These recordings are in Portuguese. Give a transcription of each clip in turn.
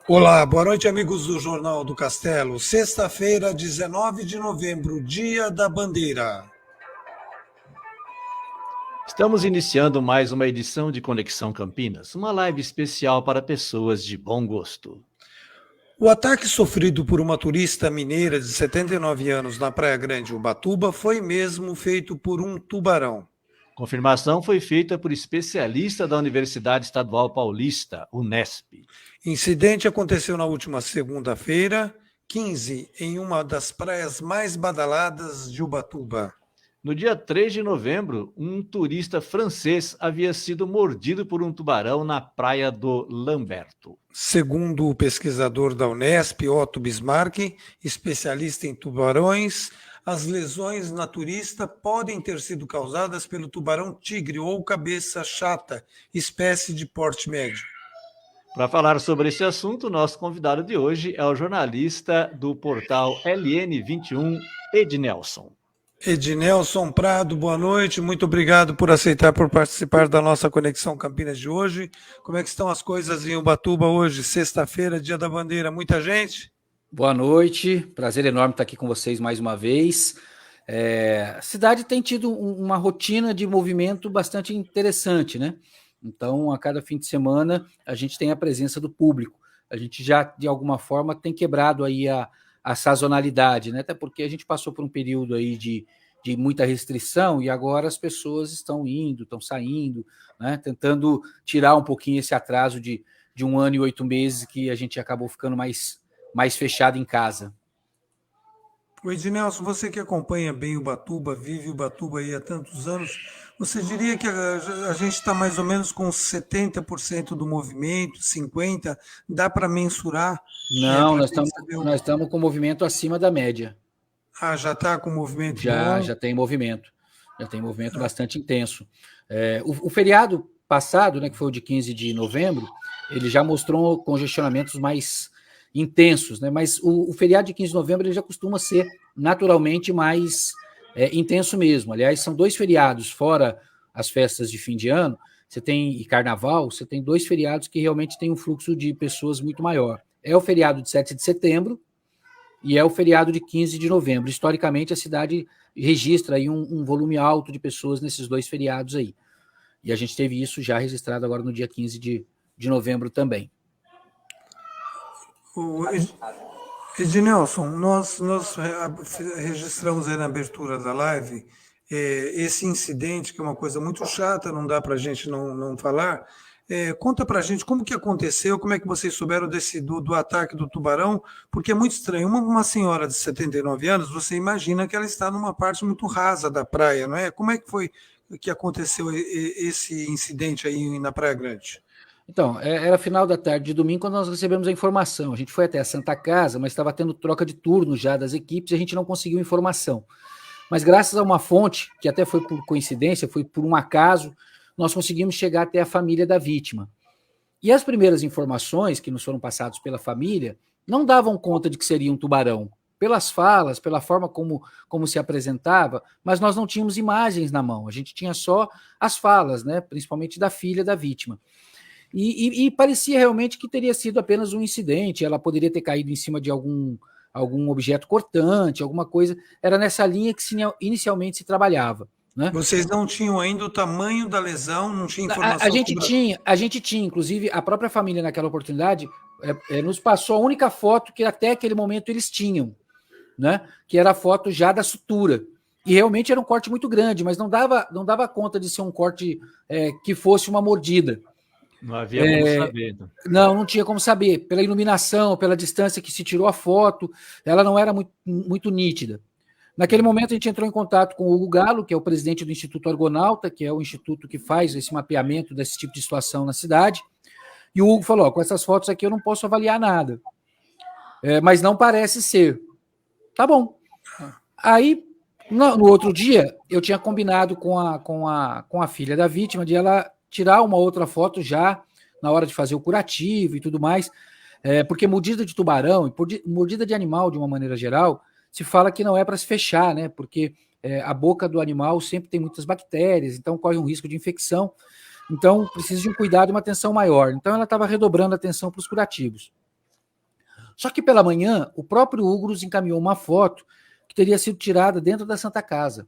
Olá, boa noite, amigos do Jornal do Castelo. Sexta-feira, 19 de novembro, Dia da Bandeira. Estamos iniciando mais uma edição de Conexão Campinas, uma live especial para pessoas de bom gosto. O ataque sofrido por uma turista mineira de 79 anos na Praia Grande, Ubatuba, foi mesmo feito por um tubarão. Confirmação foi feita por especialista da Universidade Estadual Paulista, Unesp. Incidente aconteceu na última segunda-feira, 15, em uma das praias mais badaladas de Ubatuba. No dia 3 de novembro, um turista francês havia sido mordido por um tubarão na praia do Lamberto. Segundo o pesquisador da Unesp, Otto Bismarck, especialista em tubarões, as lesões na turista podem ter sido causadas pelo tubarão-tigre ou cabeça chata, espécie de porte médio. Para falar sobre esse assunto, nosso convidado de hoje é o jornalista do portal LN21, Ednelson. Ednelson Prado, boa noite, muito obrigado por aceitar por participar da nossa Conexão Campinas de hoje. Como é que estão as coisas em Ubatuba hoje, sexta-feira, Dia da Bandeira? Muita gente? Boa noite, prazer enorme estar aqui com vocês mais uma vez. A cidade tem tido uma rotina de movimento bastante interessante, né? Então, a cada fim de semana, a gente tem a presença do público. A gente já, de alguma forma, tem quebrado aí a sazonalidade, né? Até porque a gente passou por um período aí de muita restrição e agora as pessoas estão indo, estão saindo, né? Tentando tirar um pouquinho esse atraso de 1 ano e 8 meses que a gente acabou ficando mais fechado em casa. O Ednelson, você que acompanha bem Ubatuba, vive Ubatuba aí há tantos anos, você diria que a gente está mais ou menos com 70% do movimento, 50%, dá para mensurar, Não, para a nós gente estamos saber nós estamos com movimento acima da média. já está com movimento Já bom. já tem movimento. Já tem movimento bastante intenso. O feriado passado, né, que foi o de 15 de novembro, ele já mostrou congestionamentos mais intensos, né? Mas o feriado de 15 de novembro ele já costuma ser naturalmente mais intenso mesmo. Aliás, são dois feriados, fora as festas de fim de ano, você tem e carnaval, você tem dois feriados que realmente tem um fluxo de pessoas muito maior. É o feriado de 7 de setembro e é o feriado de 15 de novembro. Historicamente, a cidade registra aí um volume alto de pessoas nesses dois feriados aí. E a gente teve isso já registrado agora no dia 15 de novembro também. O Ednelson, nós registramos aí na abertura da live esse incidente, que é uma coisa muito chata, não dá para a gente não falar. Conta para a gente como que aconteceu, como é que vocês souberam do ataque do tubarão, porque é muito estranho. Uma senhora de 79 anos, você imagina que ela está numa parte muito rasa da praia, não é? Como é que foi que aconteceu esse incidente aí na Praia Grande? Então, era final da tarde de domingo quando nós recebemos a informação. A gente foi até a Santa Casa, mas estava tendo troca de turno já das equipes e a gente não conseguiu informação. Mas graças a uma fonte, que até foi por coincidência, foi por um acaso, nós conseguimos chegar até a família da vítima. E as primeiras informações que nos foram passadas pela família não davam conta de que seria um tubarão. Pelas falas, pela forma como se apresentava, mas nós não tínhamos imagens na mão, a gente tinha só as falas, né, principalmente da filha da vítima. E parecia realmente que teria sido apenas um incidente, ela poderia ter caído em cima de algum objeto cortante, alguma coisa. Era nessa linha que inicialmente se trabalhava. Né? Vocês não tinham ainda o tamanho da lesão, não tinha A informação gente sobre. tinha, a gente tinha, inclusive, a própria família naquela oportunidade nos passou a única foto que até aquele momento eles tinham, né? Que era a foto já da sutura. E realmente era um corte muito grande, mas não dava conta de ser um corte que fosse uma mordida. Não havia como saber. Então. Não tinha como saber. Pela iluminação, pela distância que se tirou a foto, ela não era muito nítida. Naquele momento, a gente entrou em contato com o Hugo Galo, que é o presidente do Instituto Argonauta, que é o instituto que faz esse mapeamento desse tipo de situação na cidade. E o Hugo falou: com essas fotos aqui eu não posso avaliar nada. Mas não parece ser. Tá bom. Aí, no outro dia, eu tinha combinado com a filha da vítima de ela tirar uma outra foto já na hora de fazer o curativo e tudo mais, porque mordida de tubarão e mordida de animal, de uma maneira geral, se fala que não é para se fechar, né? Porque a boca do animal sempre tem muitas bactérias, então corre um risco de infecção. Então, precisa de um cuidado e uma atenção maior. Então, ela estava redobrando a atenção para os curativos. Só que pela manhã, o próprio Hugo nos encaminhou uma foto que teria sido tirada dentro da Santa Casa.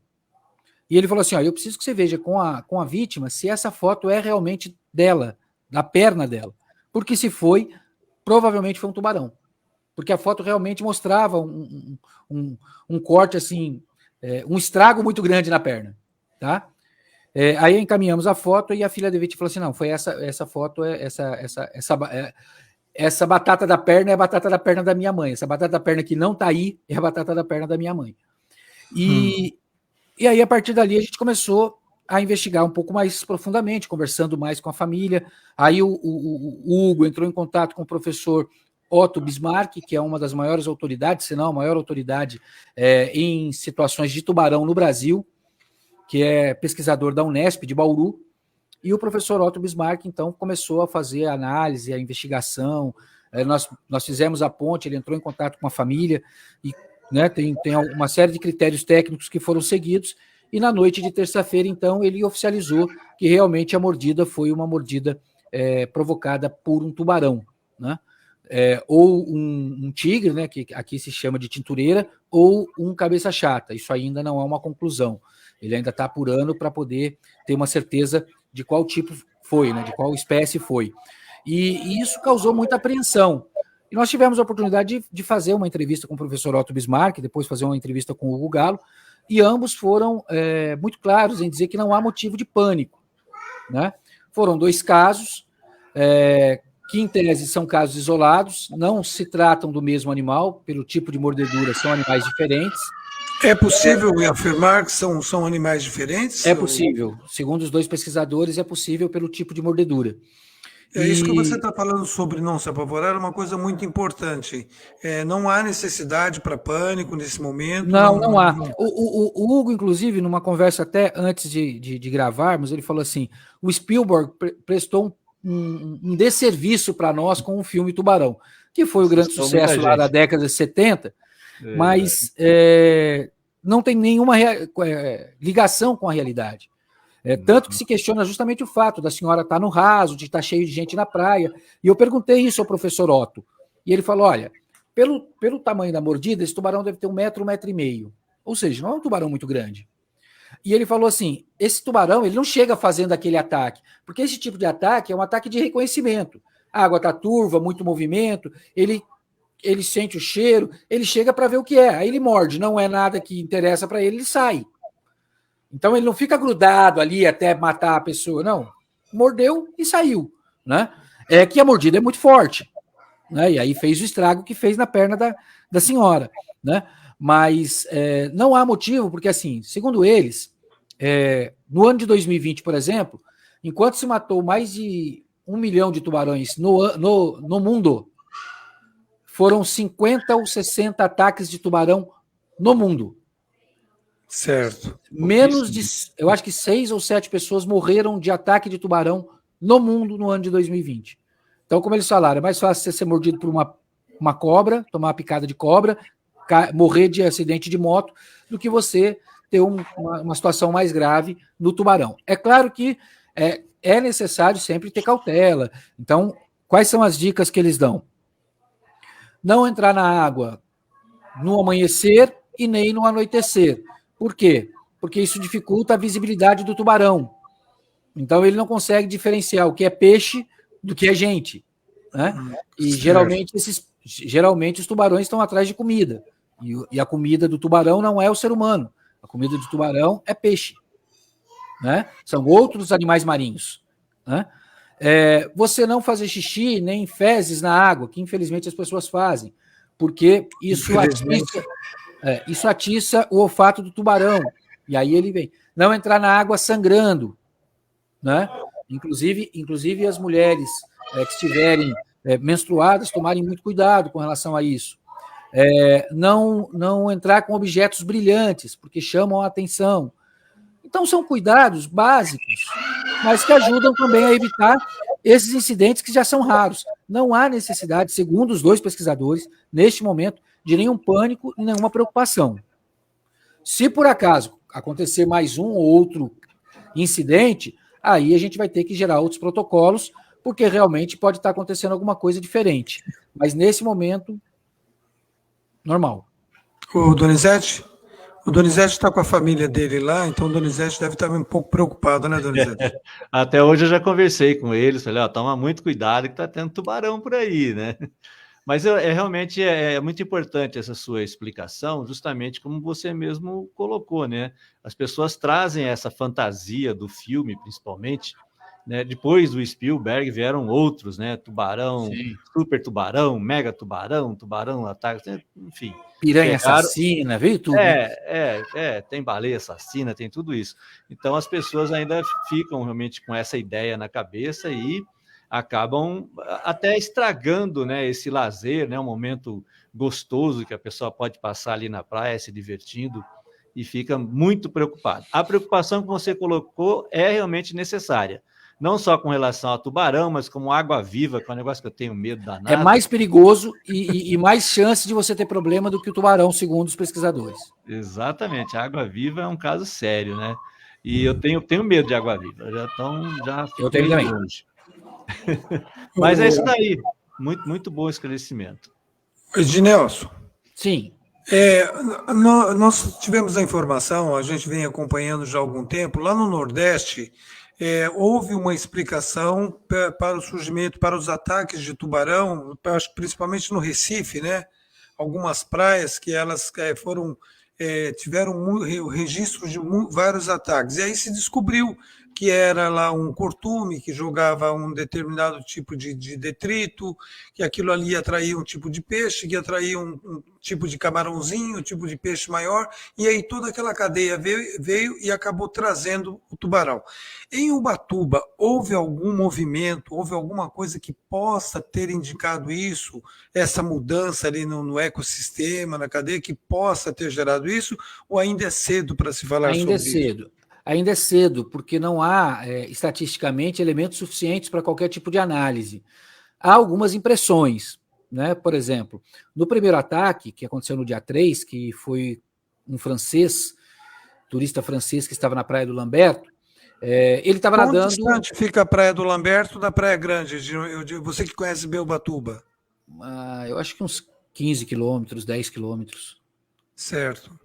E ele falou assim, ó, eu preciso que você veja com a vítima se essa foto é realmente dela, da perna dela. Porque se foi, provavelmente foi um tubarão. Porque a foto realmente mostrava um corte, assim, um estrago muito grande na perna. Tá? Aí encaminhamos a foto e a filha da vítima falou assim, não, foi essa foto, essa batata da perna é a batata da perna da minha mãe. Essa batata da perna que não tá aí é a batata da perna da minha mãe. E aí, a partir dali, a gente começou a investigar um pouco mais profundamente, conversando mais com a família. Aí o Hugo entrou em contato com o professor Otto Bismarck, que é uma das maiores autoridades, se não a maior autoridade em situações de tubarão no Brasil, que é pesquisador da Unesp de Bauru. E o professor Otto Bismarck, então, começou a fazer a análise, a investigação. Nós fizemos a ponte, ele entrou em contato com a família e, né, tem uma série de critérios técnicos que foram seguidos, e na noite de terça-feira, então, ele oficializou que realmente a mordida foi uma mordida provocada por um tubarão, né? Ou um tigre, né, que aqui se chama de tintureira, ou um cabeça chata. Isso ainda não é uma conclusão. Ele ainda está apurando para poder ter uma certeza de qual tipo foi, né, de qual espécie foi. E isso causou muita apreensão. E nós tivemos a oportunidade de fazer uma entrevista com o professor Otto Bismarck, depois fazer uma entrevista com o Hugo Galo, e ambos foram muito claros em dizer que não há motivo de pânico, né? Foram 2 casos, que em tese são casos isolados, não se tratam do mesmo animal, pelo tipo de mordedura, são animais diferentes. É possível afirmar que são animais diferentes? É possível. Segundo os 2 pesquisadores, é possível pelo tipo de mordedura. Isso que você está falando sobre não se apavorar é uma coisa muito importante. Não há necessidade para pânico nesse momento. Não há. O Hugo, inclusive, numa conversa até antes de gravarmos, ele falou assim, o Spielberg prestou um desserviço para nós com o filme Tubarão, que foi o grande sucesso lá da década de 70, mas não tem nenhuma ligação com a realidade. Tanto que se questiona justamente o fato da senhora estar no raso, de estar cheio de gente na praia. E eu perguntei isso ao professor Otto. E ele falou, olha, pelo tamanho da mordida, esse tubarão deve ter 1 metro, 1,5 metros. Ou seja, não é um tubarão muito grande. E ele falou assim, esse tubarão ele não chega fazendo aquele ataque, porque esse tipo de ataque é um ataque de reconhecimento. A água está turva, muito movimento, ele sente o cheiro, ele chega para ver o que é, aí ele morde, não é nada que interessa para ele sai. Então ele não fica grudado ali até matar a pessoa, não. Mordeu e saiu, né? É que a mordida é muito forte, né? E aí fez o estrago que fez na perna da senhora, né? Mas não há motivo, porque assim, segundo eles, no ano de 2020, por exemplo, enquanto se matou mais de 1 milhão de tubarões no mundo, foram 50 ou 60 ataques de tubarão no mundo. Certo. Menos de, eu acho que 6 ou 7 pessoas morreram de ataque de tubarão no mundo no ano de 2020. Então, como eles falaram, é mais fácil você ser mordido por uma cobra, tomar uma picada de cobra, morrer de acidente de moto, do que você ter uma situação mais grave no tubarão. É claro que é necessário sempre ter cautela. Então, quais são as dicas que eles dão? Não entrar na água no amanhecer e nem no anoitecer. Por quê? Porque isso dificulta a visibilidade do tubarão. Então, ele não consegue diferenciar o que é peixe do que é gente, né? E geralmente os tubarões estão atrás de comida. E a comida do tubarão não é o ser humano. A comida do tubarão é peixe, né? São outros animais marinhos, né? Você não fazer xixi nem fezes na água, que infelizmente as pessoas fazem, porque isso atiça o olfato do tubarão. E aí ele vem. Não entrar na água sangrando, né? Inclusive as mulheres que estiverem menstruadas tomarem muito cuidado com relação a isso. Não entrar com objetos brilhantes, porque chamam a atenção. Então, são cuidados básicos, mas que ajudam também a evitar esses incidentes que já são raros. Não há necessidade, segundo os 2 pesquisadores, neste momento, de nenhum pânico e nenhuma preocupação. Se por acaso acontecer mais um ou outro incidente, aí a gente vai ter que gerar outros protocolos, porque realmente pode estar acontecendo alguma coisa diferente. Mas nesse momento, normal. O Donizete? O Donizete está com a família dele lá, então o Donizete deve estar um pouco preocupado, né, Donizete? Até hoje eu já conversei com eles, falei, ó, toma muito cuidado que tá tendo tubarão por aí, né? Mas realmente é muito importante essa sua explicação, justamente como você mesmo colocou, né? As pessoas trazem essa fantasia do filme, principalmente, né? Depois do Spielberg vieram outros, né? Tubarão, Sim. super tubarão, mega tubarão, tubarão ataque, enfim. Piranha Pegaram, assassina, veio tudo. Né? tem baleia assassina, tem tudo isso. Então as pessoas ainda ficam realmente com essa ideia na cabeça e acabam até estragando, né, esse lazer, né, um momento gostoso que a pessoa pode passar ali na praia se divertindo e fica muito preocupado. A preocupação que você colocou é realmente necessária, não só com relação a tubarão, mas como água-viva, que é um negócio que eu tenho medo danado. É mais perigoso e mais chance de você ter problema do que o tubarão, segundo os pesquisadores. Exatamente, a água-viva é um caso sério, né? E eu tenho medo de água-viva, já Eu tenho também. longe. Mas é isso daí. Muito, muito bom esclarecimento. Ednelson. Sim. Nós tivemos a informação, a gente vem acompanhando já há algum tempo, lá no Nordeste, houve uma explicação para o surgimento, para os ataques de tubarão, acho que principalmente no Recife, né? Algumas praias que elas tiveram registro de vários ataques. E aí se descobriu que era lá um curtume que jogava um determinado tipo de detrito, que aquilo ali atraía um tipo de peixe, que atraía um tipo de camarãozinho, um tipo de peixe maior, e aí toda aquela cadeia veio e acabou trazendo o tubarão. Em Ubatuba, houve algum movimento, houve alguma coisa que possa ter indicado isso, essa mudança ali no ecossistema, na cadeia, que possa ter gerado isso, ou ainda é cedo para se falar sobre isso? Ainda é cedo. Ainda é cedo, porque não há, estatisticamente, elementos suficientes para qualquer tipo de análise. Há algumas impressões, né? Por exemplo, no primeiro ataque, que aconteceu no dia 3, que foi um turista francês que estava na Praia do Lamberto, ele estava nadando... Quanto distante fica a Praia do Lamberto da Praia Grande? Você que conhece bem Ubatuba. Eu acho que uns 15 quilômetros, 10 quilômetros. Certo.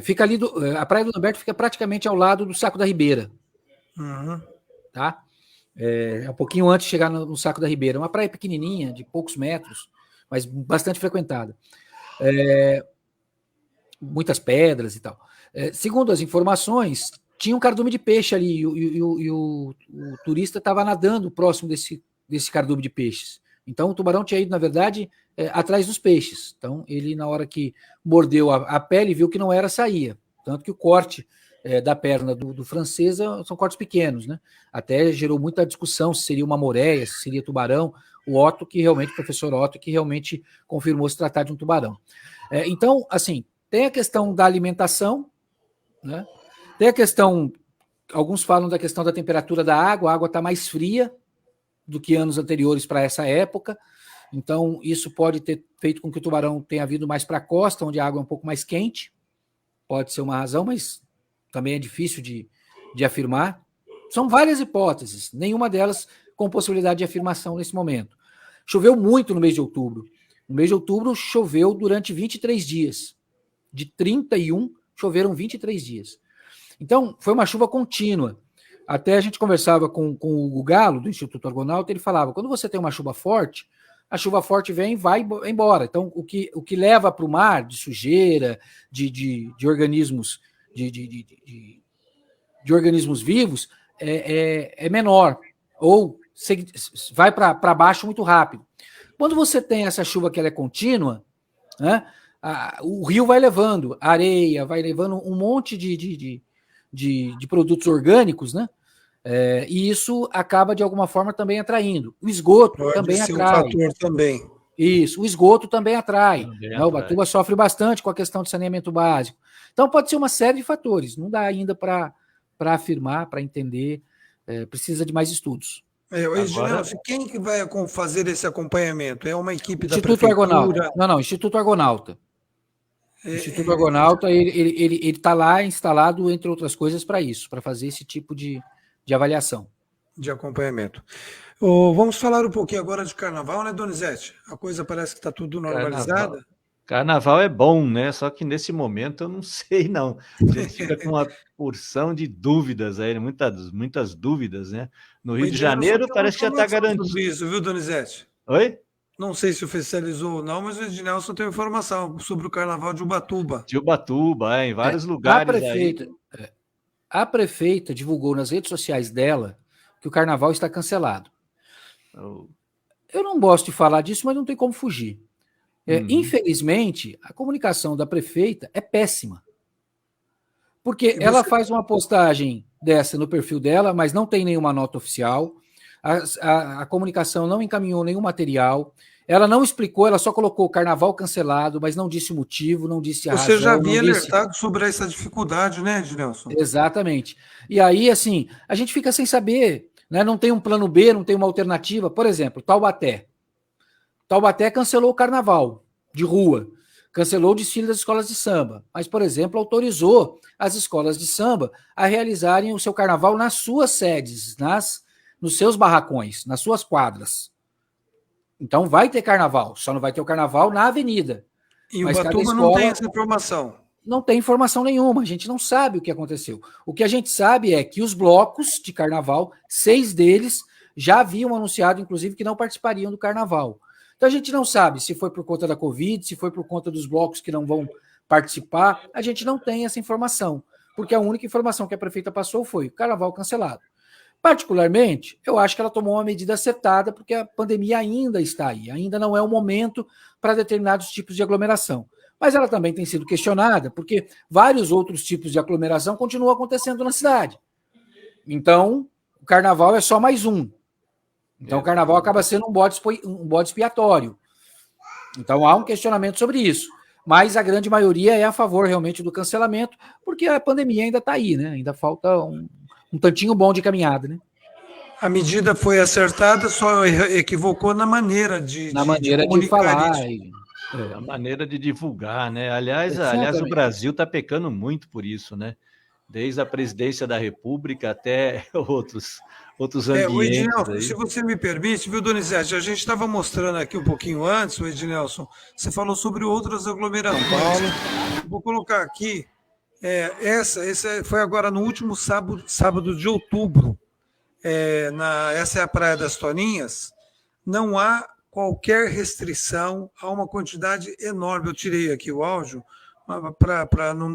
Fica ali a Praia do Lamberto fica praticamente ao lado do Saco da Ribeira. Uhum. Tá? Um pouquinho antes de chegar no Saco da Ribeira. Uma praia pequenininha, de poucos metros, mas bastante frequentada. Muitas pedras e tal. Segundo as informações, tinha um cardume de peixe ali e o turista estava nadando próximo desse cardume de peixes. Então, o tubarão tinha ido, na verdade, atrás dos peixes. Então, ele, na hora que mordeu a pele, viu que não era, saía. Tanto que o corte da perna do francês são cortes pequenos, né? Até gerou muita discussão se seria uma moreia, se seria tubarão. O professor Otto, que realmente confirmou se tratar de um tubarão. Então, assim, tem a questão da alimentação, né? Tem a questão, alguns falam da questão da temperatura da água, a água está mais fria do que anos anteriores para essa época, então isso pode ter feito com que o tubarão tenha vindo mais para a costa, onde a água é um pouco mais quente, pode ser uma razão, mas também é difícil de afirmar. São várias hipóteses, nenhuma delas com possibilidade de afirmação nesse momento. Choveu muito no mês de outubro. No mês de outubro choveu durante 23 dias. De 31, choveram 23 dias. Então, foi uma chuva contínua. Até a gente conversava com o Hugo Galo, do Instituto Argonauta, ele falava, quando você tem uma chuva forte, a chuva forte vem e vai embora. Então, o que leva para o mar de sujeira, de organismos de organismos vivos é menor, ou vai para baixo muito rápido. Quando você tem essa chuva que ela é contínua, né, o rio vai levando areia, vai levando um monte de produtos orgânicos, né? E isso acaba, de alguma forma, também atraindo. O esgoto Pode também ser atrai. Um fator também. Isso, o esgoto também atrai. Também né? atrai. O Ubatuba sofre bastante com a questão de saneamento básico. Então, pode ser uma série de fatores. Não dá ainda para afirmar, para entender. Precisa de mais estudos. Agora... Quem que vai fazer esse acompanhamento? É uma equipe Instituto da Prefeitura? Argonauta. Não, Instituto Argonauta. O Instituto Argonauta, ele está lá instalado, entre outras coisas, para isso, para fazer esse tipo de avaliação. De acompanhamento. Vamos falar um pouquinho agora de carnaval, né, Donizete? A coisa parece que está tudo Carnaval. normalizada. Carnaval é bom, né? Só que nesse momento eu não sei, não. A gente fica com uma porção de dúvidas aí, muitas dúvidas, né? No O Rio de Ednelson Janeiro tem uma parece que já está informação garantido. sobre isso, viu, Donizete? Oi? Não sei se oficializou ou não, mas o Ednelson tem informação sobre o carnaval de Ubatuba. De Ubatuba, em É, vários a lugares aí. prefeita, a prefeita divulgou nas redes sociais dela que o carnaval está cancelado. Eu não gosto de falar disso, mas não tem como fugir. Infelizmente, a comunicação da prefeita é péssima. Porque ela faz uma postagem dessa no perfil dela, mas não tem nenhuma nota oficial. A comunicação não encaminhou nenhum material. Ela não explicou, ela só colocou carnaval cancelado, mas não disse o motivo, não disse a razão. Você já havia não disse... alertado sobre essa dificuldade, né, Ednelson? Exatamente. E aí, assim, a gente fica sem saber, né? Não tem um plano B, não tem uma alternativa. Por exemplo, Taubaté. Taubaté cancelou o carnaval de rua, cancelou o desfile das escolas de samba, mas, por exemplo, autorizou as escolas de samba a realizarem o seu carnaval nas suas sedes, nos seus barracões, nas suas quadras. Então vai ter carnaval, só não vai ter o carnaval na avenida. E o Ubatuba não tem essa informação. Não tem informação nenhuma, a gente não sabe o que aconteceu. O que a gente sabe é que os blocos de carnaval, 6 deles, já haviam anunciado, inclusive, que não participariam do carnaval. Então a gente não sabe se foi por conta da Covid, se foi por conta dos blocos que não vão participar, a gente não tem essa informação, porque a única informação que a prefeita passou foi carnaval cancelado. Particularmente, eu acho que ela tomou uma medida acertada, porque a pandemia ainda está aí, ainda não é o momento para determinados tipos de aglomeração. Mas ela também tem sido questionada, porque vários outros tipos de aglomeração continuam acontecendo na cidade. Então, o carnaval é só mais um. Então, o carnaval acaba sendo um bode expiatório. Então, há um questionamento sobre isso. Mas a grande maioria é a favor realmente do cancelamento, porque a pandemia ainda está aí, né? Ainda falta um tantinho bom de caminhada, né? A medida foi acertada, só equivocou na maneira de falar. A maneira de divulgar, né? Aliás, o Brasil está pecando muito por isso, né? Desde a presidência da República até outros ambientes. Ednelson, se você me permite, viu, Donizete? A gente estava mostrando aqui um pouquinho antes, o Ednelson, você falou sobre outras aglomerações. Vou colocar aqui, essa foi agora no último sábado de outubro. Essa é a Praia das Toninhas. Não há qualquer restrição, há uma quantidade enorme. Eu tirei aqui o áudio para não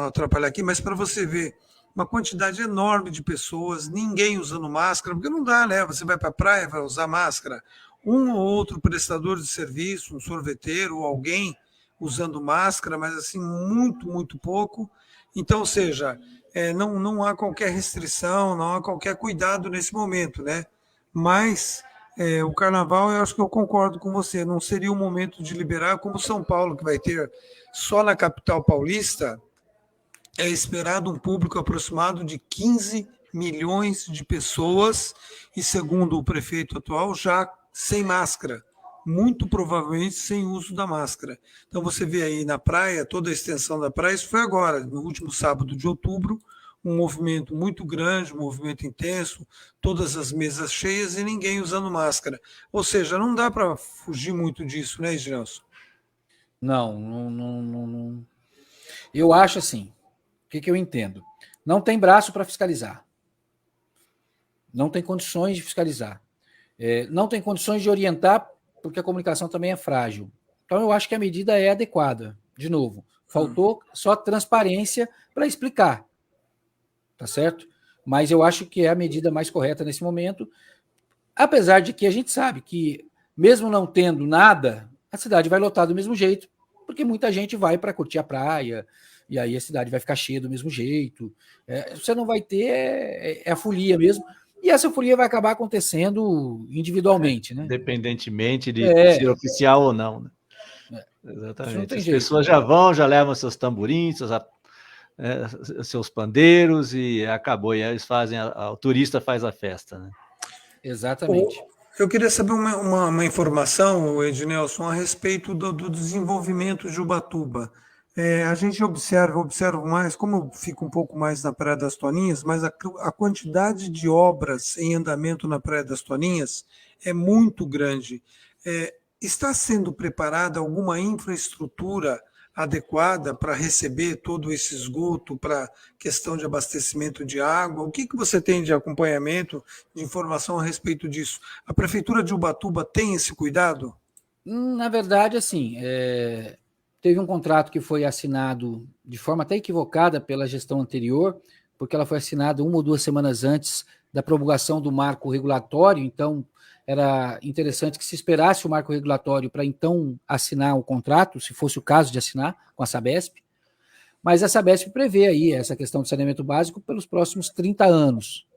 atrapalhar aqui, mas para você ver uma quantidade enorme de pessoas, ninguém usando máscara, porque não dá, né? Você vai para a praia, vai usar máscara. Um ou outro prestador de serviço, um sorveteiro, ou alguém usando máscara, mas assim, muito, muito pouco. Então, ou seja, não há qualquer restrição, não há qualquer cuidado nesse momento, né? Mas o carnaval, eu acho que eu concordo com você, não seria o momento de liberar, como São Paulo, que vai ter só na capital paulista, é esperado um público aproximado de 15 milhões de pessoas, e segundo o prefeito atual, já sem máscara, muito provavelmente sem uso da máscara. Então você vê aí na praia, toda a extensão da praia, isso foi agora, no último sábado de outubro, um movimento muito grande, um movimento intenso, todas as mesas cheias e ninguém usando máscara. Ou seja, não dá para fugir muito disso, né, Ednelson? Não. Eu acho assim, o que eu entendo? Não tem braço para fiscalizar. Não tem condições de fiscalizar. Não tem condições de orientar, porque a comunicação também é frágil. Então, eu acho que a medida é adequada. De novo, faltou só transparência para explicar. Tá certo? Mas eu acho que é a medida mais correta nesse momento, apesar de que a gente sabe que, mesmo não tendo nada, a cidade vai lotar do mesmo jeito, porque muita gente vai para curtir a praia, e aí a cidade vai ficar cheia do mesmo jeito. Você não vai ter a folia mesmo, e essa folia vai acabar acontecendo individualmente, né? Independentemente de ser oficial ou não. Né? Exatamente. As pessoas já levam seus tamborins, seus pandeiros, e acabou. E aí eles fazem, o turista faz a festa, né? Exatamente. Eu queria saber uma informação, Ednelson, a respeito do desenvolvimento de Ubatuba. A gente observa mais, como eu fico um pouco mais na Praia das Toninhas, mas a quantidade de obras em andamento na Praia das Toninhas é muito grande. Está sendo preparada alguma infraestrutura adequada para receber todo esse esgoto, para questão de abastecimento de água? O que você tem de acompanhamento, de informação a respeito disso? A Prefeitura de Ubatuba tem esse cuidado? Na verdade, assim, teve um contrato que foi assinado de forma até equivocada pela gestão anterior, porque ela foi assinada 1 ou 2 semanas antes da promulgação do marco regulatório, então era interessante que se esperasse o marco regulatório para então assinar o contrato, se fosse o caso de assinar com a Sabesp, mas a Sabesp prevê aí essa questão do saneamento básico pelos próximos 30 anos.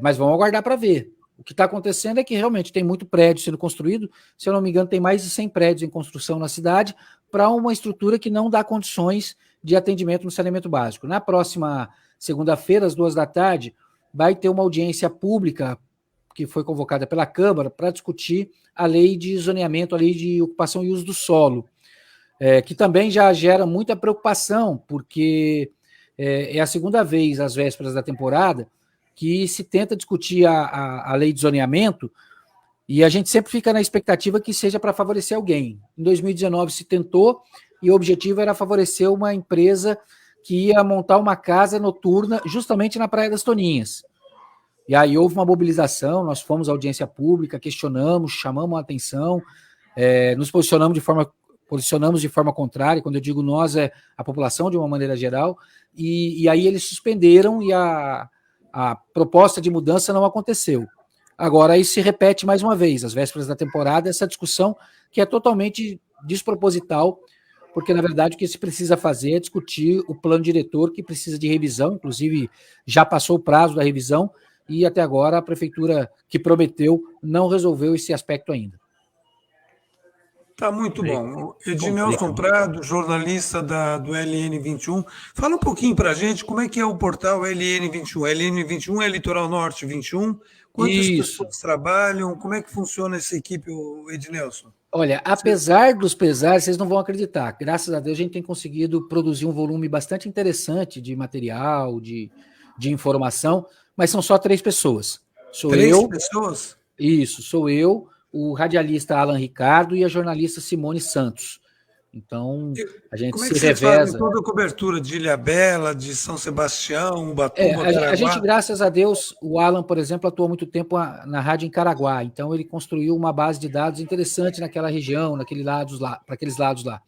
Mas vamos aguardar para ver. O que está acontecendo é que realmente tem muito prédio sendo construído, se eu não me engano, tem mais de 100 prédios em construção na cidade, para uma estrutura que não dá condições de atendimento no saneamento básico. Na próxima segunda-feira, às 2 da tarde, vai ter uma audiência pública que foi convocada pela Câmara para discutir a lei de zoneamento, a lei de ocupação e uso do solo, que também já gera muita preocupação, porque é a segunda vez, às vésperas da temporada, que se tenta discutir a lei de zoneamento e a gente sempre fica na expectativa que seja para favorecer alguém. Em 2019 se tentou e o objetivo era favorecer uma empresa que ia montar uma casa noturna justamente na Praia das Toninhas. E aí houve uma mobilização, nós fomos à audiência pública, questionamos, chamamos a atenção, nos posicionamos de forma contrária, quando eu digo nós, é a população de uma maneira geral, e aí eles suspenderam e a proposta de mudança não aconteceu. Agora, isso se repete mais uma vez, às vésperas da temporada, essa discussão que é totalmente desproposital, porque, na verdade, o que se precisa fazer é discutir o plano diretor, que precisa de revisão, inclusive já passou o prazo da revisão, e até agora a prefeitura que prometeu não resolveu esse aspecto ainda. Tá muito bom. Ednelson Prado, jornalista do LN21. Fala um pouquinho para a gente como é que é o portal LN21. LN21 é Litoral Norte 21. Quantas pessoas trabalham? Como é que funciona essa equipe, Ednelson? Olha, apesar dos pesares, vocês não vão acreditar. Graças a Deus a gente tem conseguido produzir um volume bastante interessante de material, de informação, mas são só 3 pessoas. Sou 3 pessoas? Isso, sou eu, o radialista Alan Ricardo e a jornalista Simone Santos. Então, a gente se reveza. Como é que vocês fazem toda a cobertura de Ilhabela, de São Sebastião, Ubatuba, Caraguá? A gente, graças a Deus, o Alan, por exemplo, atuou muito tempo na rádio em Caraguá, então ele construiu uma base de dados interessante naquela região, para aqueles lados lá.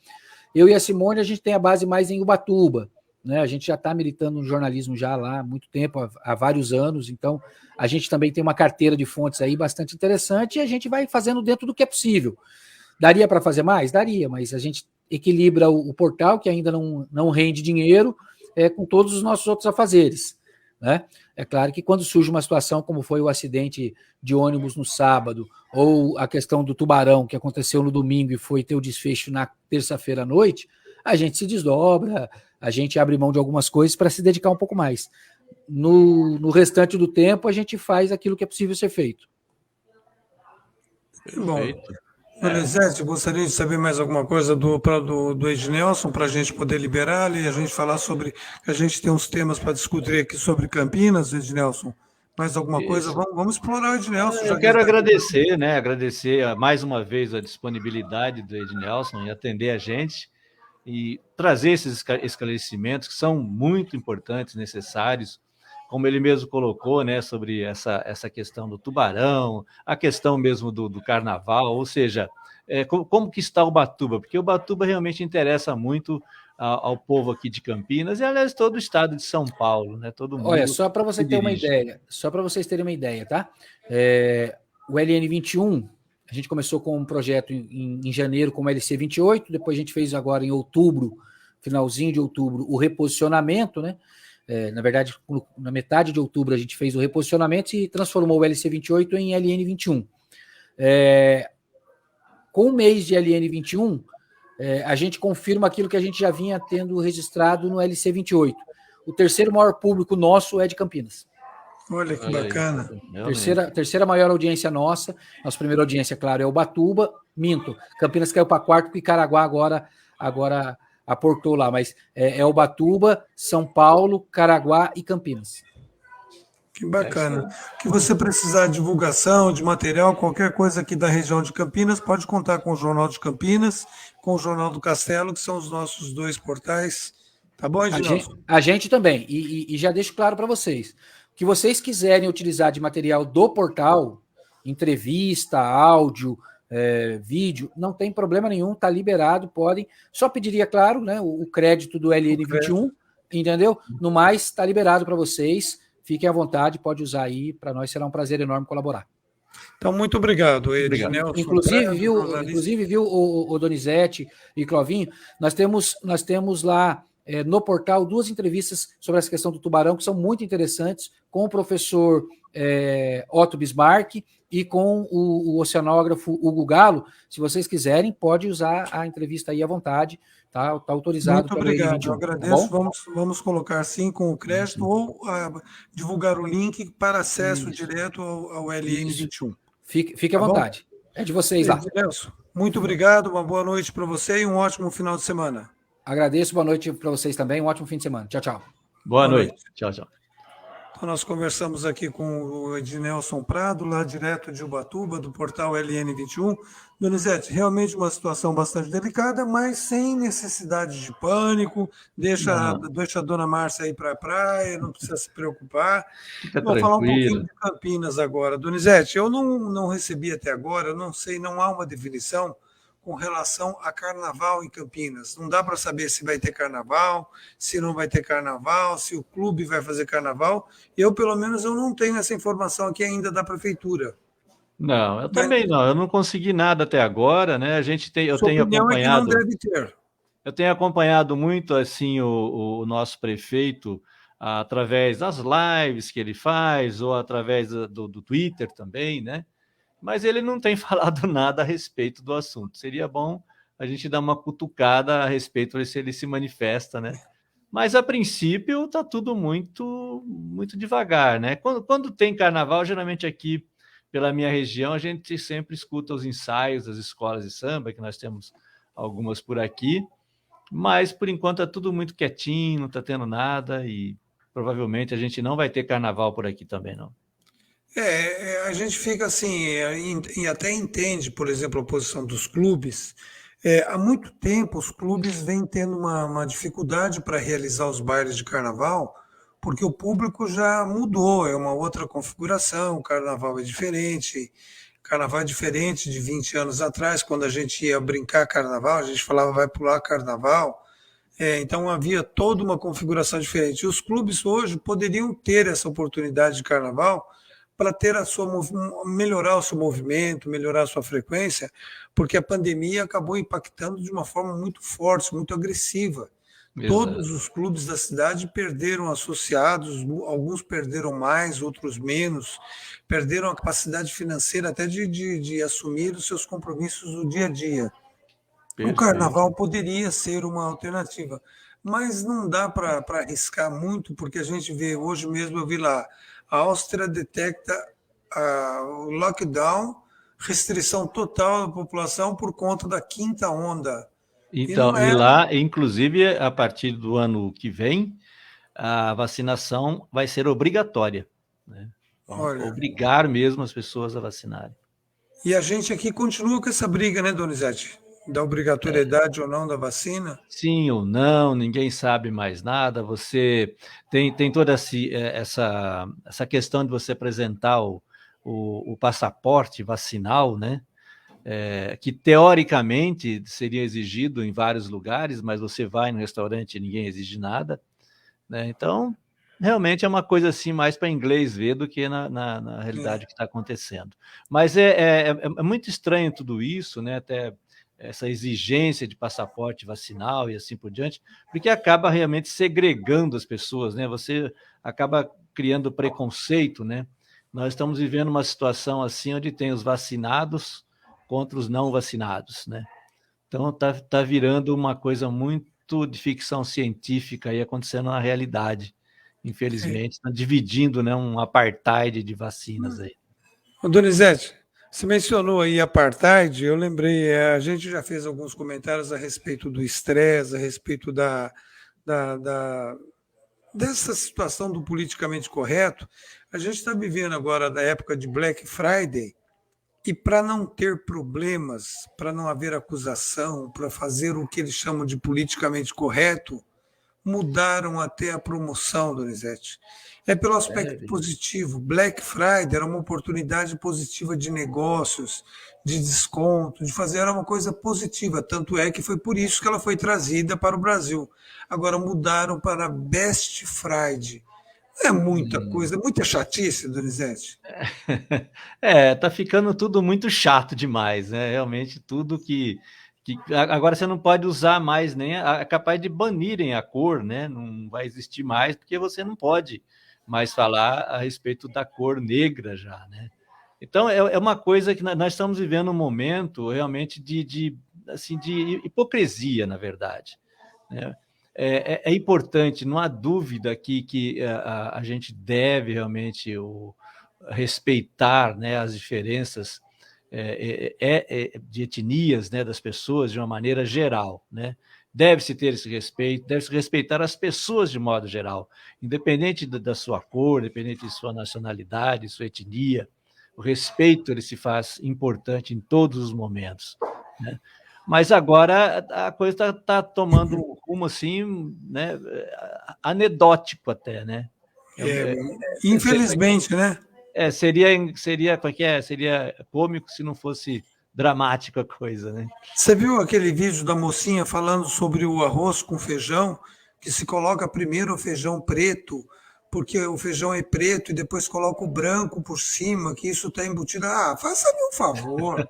Eu e a Simone, a gente tem a base mais em Ubatuba, né? A gente já está militando no jornalismo já lá há muito tempo, há vários anos, então a gente também tem uma carteira de fontes aí bastante interessante e a gente vai fazendo dentro do que é possível. Daria para fazer mais? Daria, mas a gente equilibra o portal, que ainda não rende dinheiro, com todos os nossos outros afazeres, né? É claro que quando surge uma situação como foi o acidente de ônibus no sábado, ou a questão do tubarão, que aconteceu no domingo e foi ter o desfecho na terça-feira à noite, a gente se desdobra, a gente abre mão de algumas coisas para se dedicar um pouco mais. No restante do tempo, a gente faz aquilo que é possível ser feito. Bom, Elisete, gostaria de saber mais alguma coisa do Ednelson para a gente poder liberar e a gente falar sobre. A gente tem uns temas para discutir aqui sobre Campinas, Ednelson. Mais alguma coisa? Vamos explorar o Ednelson. Eu quero agradecer, né? Agradecer mais uma vez a disponibilidade do Ednelson em atender a gente e trazer esses esclarecimentos que são muito importantes, necessários, como ele mesmo colocou, né, sobre essa questão do tubarão, a questão mesmo do carnaval, ou seja, como que está Ubatuba, porque Ubatuba realmente interessa muito ao povo aqui de Campinas e, aliás, todo o estado de São Paulo, né? Todo mundo. Olha, só para você ter uma ideia, vocês terem uma ideia, tá? O LN21, a gente começou com um projeto em janeiro como LC28, depois a gente fez agora em outubro, finalzinho de outubro, o reposicionamento, né? Na verdade, na metade de outubro a gente fez o reposicionamento e transformou o LC28 em LN21. Com o mês de LN21, a gente confirma aquilo que a gente já vinha tendo registrado no LC28. O terceiro maior público nosso é de Campinas. Olha que bacana. Terceira maior audiência nossa. Nossa primeira audiência, claro, é Ubatuba. Campinas caiu para quarto, e Caraguá agora aportou lá, mas é Ubatuba, São Paulo, Caraguá e Campinas. Que bacana. Que você precisar de divulgação, de material, qualquer coisa aqui da região de Campinas, pode contar com o Jornal de Campinas, com o Jornal do Castelo, que são os nossos 2 portais. Tá bom, Ednilson? A gente também. E já deixo claro para vocês. O que vocês quiserem utilizar de material do portal, entrevista, áudio, vídeo, não tem problema nenhum, tá liberado, podem. Só pediria, claro, né, o crédito do LN21, entendeu? No mais, está liberado para vocês. Fiquem à vontade, pode usar aí, para nós será um prazer enorme colaborar. Então, muito obrigado, Ednilson. Inclusive, viu, o Donizete e Clovinho, nós temos lá no portal 2 entrevistas sobre essa questão do tubarão, que são muito interessantes, com o professor Otto Bismarck e com o oceanógrafo Hugo Galo. Se vocês quiserem, pode usar a entrevista aí à vontade. Tá autorizado. Muito obrigado, eu agradeço. Tá, vamos colocar sim com o crédito ou divulgar o link para acesso direto ao LN21. Fique à vontade. É de vocês lá. Nelson, muito obrigado, uma boa noite para você e um ótimo final de semana. Agradeço, boa noite para vocês também, um ótimo fim de semana. Tchau, tchau. Boa noite. Tchau, tchau. Então, nós conversamos aqui com o Ednilson Prado, lá direto de Ubatuba, do portal LN21. Donizete, realmente uma situação bastante delicada, mas sem necessidade de pânico. Deixa a dona Márcia ir para a praia, não precisa se preocupar. Vou falar um pouquinho de Campinas agora. Donizete, eu não recebi até agora, eu não sei, não há uma definição com relação a carnaval em Campinas. Não dá para saber se vai ter carnaval, se não vai ter carnaval, se o clube vai fazer carnaval. Eu, pelo menos, eu não tenho essa informação aqui ainda da prefeitura. Não, eu também não. Eu não consegui nada até agora, né? Eu tenho acompanhado. É que não deve ter. Eu tenho acompanhado muito assim o nosso prefeito através das lives que ele faz ou através do Twitter também, né? Mas ele não tem falado nada a respeito do assunto. Seria bom a gente dar uma cutucada a respeito, ver se ele se manifesta, né? Mas, a princípio, está tudo muito, muito devagar, né? Quando tem carnaval, geralmente aqui, pela minha região, a gente sempre escuta os ensaios das escolas de samba, que nós temos algumas por aqui, mas, por enquanto, é tudo muito quietinho, não está tendo nada e provavelmente a gente não vai ter carnaval por aqui também, não. A gente fica assim, e até entende, por exemplo, a posição dos clubes. Há muito tempo os clubes vêm tendo uma dificuldade para realizar os bailes de carnaval, porque o público já mudou, é uma outra configuração, o carnaval é diferente. Carnaval é diferente de 20 anos atrás, quando a gente ia brincar carnaval, a gente falava vai pular carnaval. Então havia toda uma configuração diferente. E os clubes hoje poderiam ter essa oportunidade de carnaval para ter melhorar o seu movimento, melhorar a sua frequência, porque a pandemia acabou impactando de uma forma muito forte, muito agressiva. Exato. Todos os clubes da cidade perderam associados, alguns perderam mais, outros menos, perderam a capacidade financeira até de assumir os seus compromissos do dia a dia. Perfeito. O carnaval poderia ser uma alternativa, mas não dá para arriscar muito, porque a gente vê, hoje mesmo eu vi lá, a Áustria detecta o lockdown, restrição total da população por conta da 5ª onda. Então, e lá, inclusive, a partir do ano que vem, a vacinação vai ser obrigatória, né? Obrigar mesmo as pessoas a vacinarem. E a gente aqui continua com essa briga, né, Donizete? Da obrigatoriedade ou não da vacina? Sim ou não, ninguém sabe mais nada. Você tem toda essa questão de você apresentar o passaporte vacinal, né? Que teoricamente seria exigido em vários lugares, mas você vai no restaurante e ninguém exige nada, né? Então, realmente é uma coisa assim mais para inglês ver do que na realidade que está acontecendo. Mas é muito estranho tudo isso, né? Até essa exigência de passaporte vacinal e assim por diante, porque acaba realmente segregando as pessoas, né? Você acaba criando preconceito, né? Nós estamos vivendo uma situação assim onde tem os vacinados contra os não vacinados, né? Então tá virando uma coisa muito de ficção científica aí acontecendo na realidade. Infelizmente, está dividindo, né, um apartheid de vacinas aí. Donizete, Você mencionou aí apartheid, eu lembrei, a gente já fez alguns comentários a respeito do estresse, a respeito da, da- dessa situação do politicamente correto. A gente está vivendo agora da época de Black Friday, e para não ter problemas, para não haver acusação, para fazer o que eles chamam de politicamente correto, mudaram até a promoção, Donizete. É pelo aspecto Sério? positivo. Black Friday era uma oportunidade positiva de negócios, de desconto, de fazer era uma coisa positiva. Tanto é que foi por isso que ela foi trazida para o Brasil. Agora mudaram para Best Friday. É muita Hum. coisa, muita chatice, Donizete. Tá ficando tudo muito chato demais, né? Realmente tudo agora você não pode usar mais nem é capaz de banirem a cor, né? Não vai existir mais porque você não pode mais falar a respeito da cor negra já, né? Então é uma coisa que nós estamos vivendo um momento realmente assim, de hipocrisia, na verdade, né? É importante, não há dúvida que a gente deve realmente respeitar, né, as diferenças de etnias, né, das pessoas de uma maneira geral, né? Deve-se ter esse respeito, deve-se respeitar as pessoas de modo geral, independente da sua cor, independente de sua nacionalidade, sua etnia. O respeito ele se faz importante em todos os momentos, né? Mas agora a coisa está tomando um rumo assim, né, anedótico até, né? É, É, é, infelizmente, né? como é que é? Seria cômico se não fosse dramática a coisa, né? Você viu aquele vídeo da mocinha falando sobre o arroz com feijão, que se coloca primeiro o feijão preto, porque o feijão é preto e depois coloca o branco por cima, que isso está embutido. Ah, faça-me um favor.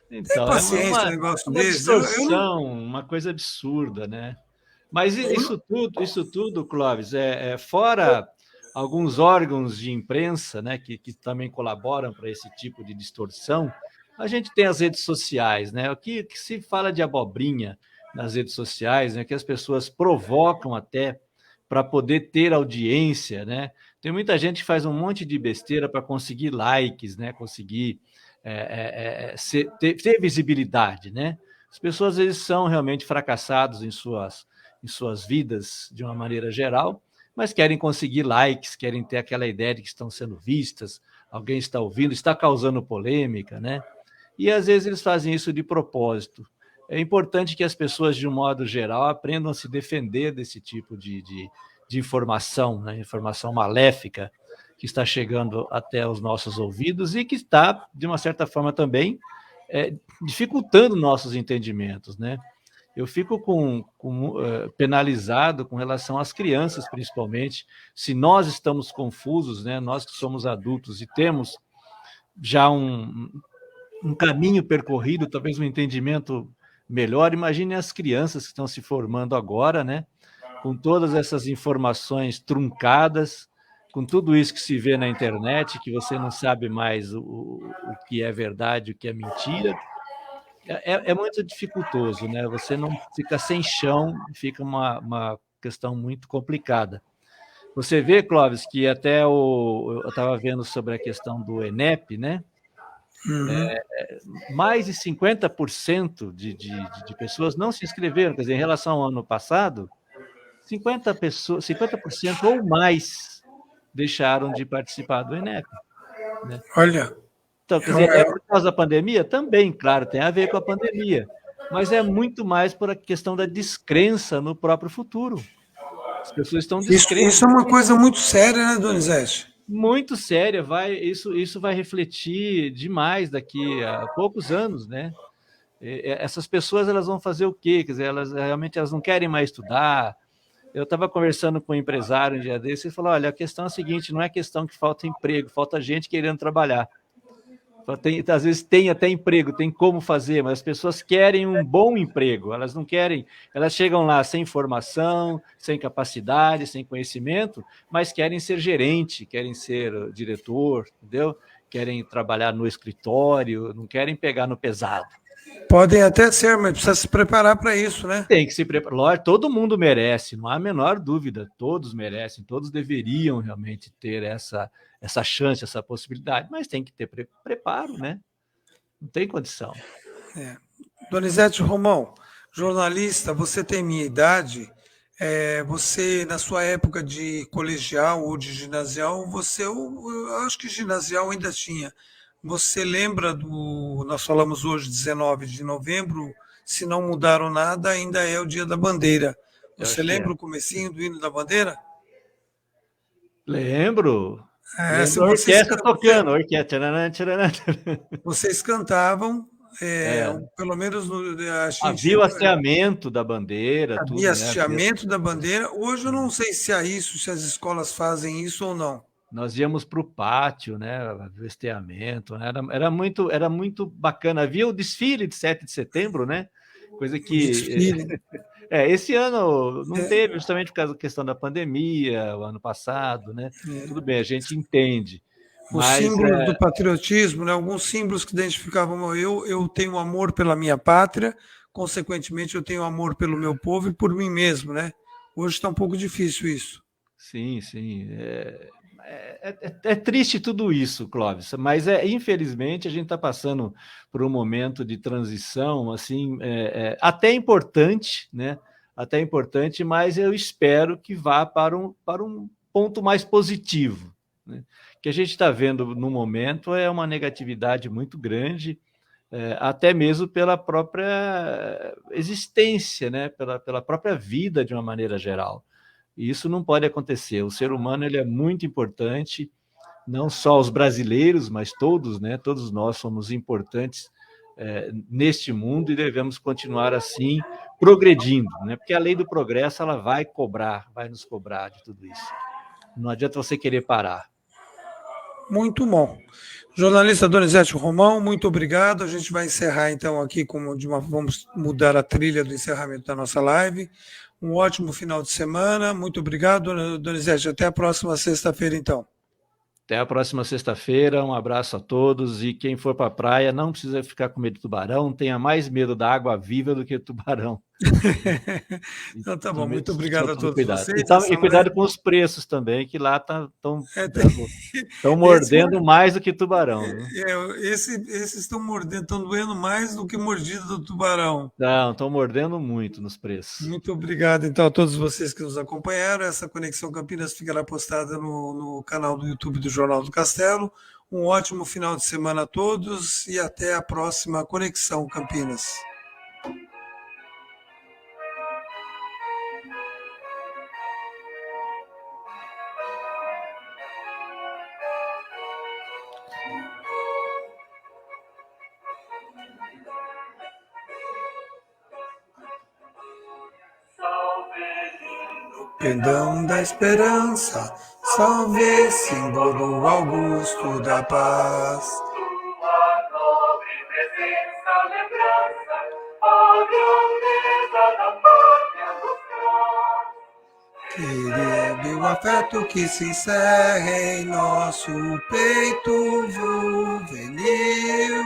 Tem Então, paciência um negócio uma desse? Eu não. distorção, uma coisa absurda, né? Mas isso tudo, Clóvis, fora alguns órgãos de imprensa, né, que também colaboram para esse tipo de distorção, a gente tem as redes sociais, né? O que se fala de abobrinha nas redes sociais, né, que as pessoas provocam até para poder ter audiência, né? Tem muita gente que faz um monte de besteira para conseguir likes, né? Conseguir ter visibilidade, né? As pessoas às vezes são realmente fracassados em suas vidas de uma maneira geral, mas querem conseguir likes, querem ter aquela ideia de que estão sendo vistas, alguém está ouvindo, está causando polêmica, né? E às vezes eles fazem isso de propósito. É importante que as pessoas, de um modo geral, aprendam a se defender desse tipo de informação, né? Informação maléfica que está chegando até os nossos ouvidos e que está, de uma certa forma, também dificultando nossos entendimentos, né? Eu fico penalizado com relação às crianças, principalmente, se nós estamos confusos, né? Nós que somos adultos e temos já um caminho percorrido, talvez um entendimento melhor. Imagine as crianças que estão se formando agora, né? Com todas essas informações truncadas, com tudo isso que se vê na internet, que você não sabe mais o que é verdade, o que é mentira, é muito dificultoso, né? Você não fica sem chão, fica uma questão muito complicada. Você vê, Clóvis, que até eu estava vendo sobre a questão do ENEP, né? Uhum. Mais de 50% de pessoas não se inscreveram, quer dizer, em relação ao ano passado, 50% ou mais deixaram de participar do ENEP, né? Olha, Então, quer dizer, é é, por causa da pandemia? Também, claro, tem a ver com a pandemia, mas é muito mais por a questão da descrença no próprio futuro. As pessoas estão isso descrentes, é uma coisa muito séria, né, Donizete? muito séria, isso vai refletir demais daqui a poucos anos, né? Essas pessoas elas vão fazer o quê? Quer dizer, elas não querem mais estudar. Eu estava conversando com um empresário um dia desse e falou: olha, a questão é a seguinte, não é questão que falta emprego, falta gente querendo trabalhar. Às vezes tem até emprego, tem como fazer, mas as pessoas querem um bom emprego, elas não querem, elas chegam lá sem formação, sem capacidade, sem conhecimento, mas querem ser gerente, querem ser diretor, entendeu? Querem trabalhar no escritório, não querem pegar no pesado. Podem até ser, mas precisa se preparar para isso, né? Tem que se preparar, todo mundo merece, não há a menor dúvida, todos merecem, todos deveriam realmente ter essa chance, essa possibilidade, mas tem que ter preparo, né? Não tem condição. Donizete Romão, jornalista, você tem minha idade. Você, na sua época de colegial ou de ginasial, eu acho que ginasial ainda tinha. Você lembra nós falamos hoje, 19 de novembro, se não mudaram nada, ainda é o Dia da Bandeira. Eu Você acho que é. lembra o comecinho do hino da bandeira? Lembro. Se Lembro a orquestra tocando, a orquestra. Tcharam, tcharam. Vocês cantavam, É, pelo menos a gente havia o hasteamento da bandeira, havia tudo, né? hasteamento da bandeira. Hoje eu não sei se há isso, se as escolas fazem isso ou não. Nós íamos para o pátio, né? O hasteamento, né? Era muito bacana. Havia o desfile de 7 de setembro, né? Coisa que. Desfile. Esse ano não teve, justamente por causa da questão da pandemia, o ano passado, né? Tudo bem, a gente entende. Os Mas símbolos do patriotismo, né? Alguns símbolos que identificavam eu tenho amor pela minha pátria, consequentemente eu tenho amor pelo meu povo e por mim mesmo, né? Hoje está um pouco difícil isso. sim. É triste tudo isso, Clóvis, mas infelizmente a gente está passando por um momento de transição, assim, até importante, né? Até importante, mas eu espero que vá para um ponto mais positivo, né? O que a gente está vendo no momento é uma negatividade muito grande, até mesmo pela própria existência, né? Pela própria vida de uma maneira geral. E isso não pode acontecer. O ser humano ele é muito importante, não só os brasileiros, mas todos, né? Todos nós somos importantes neste mundo e devemos continuar assim, progredindo, né? Porque a lei do progresso ela vai nos cobrar de tudo isso. Não adianta você querer parar. Muito bom. Jornalista Donizete Romão, muito obrigado. A gente vai encerrar então aqui vamos mudar a trilha do encerramento da nossa live. Um ótimo final de semana. Muito obrigado, Donizete. Até a próxima sexta-feira, então. Até a próxima sexta-feira. Um abraço a todos. E quem for para a praia, não precisa ficar com medo de tubarão. Tenha mais medo da água viva do que do tubarão. Então, tá bom. Muito obrigado a todos cuidado. vocês. E cuidado com os preços também, que lá estão mordendo mais do que tubarão. Esses estão mordendo, estão doendo mais do que mordida do tubarão. Não, estão mordendo muito nos preços. Muito obrigado, então, a todos vocês que nos acompanharam. Essa Conexão Campinas ficará postada no canal do YouTube do Jornal do Castelo. Um ótimo final de semana a todos e até a próxima Conexão Campinas. Pendão da esperança, salve, símbolo augusto da paz. Tua nobre presença, lembrança, a grandeza da pátria buscar. Querido o afeto que se encerra em nosso peito juvenil,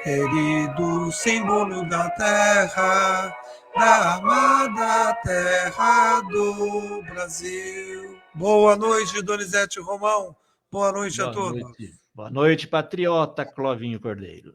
querido símbolo da terra, da amada terra do Brasil. Boa noite, Donizete Romão. Boa noite a todos. Boa noite, patriota Clovinho Cordeiro.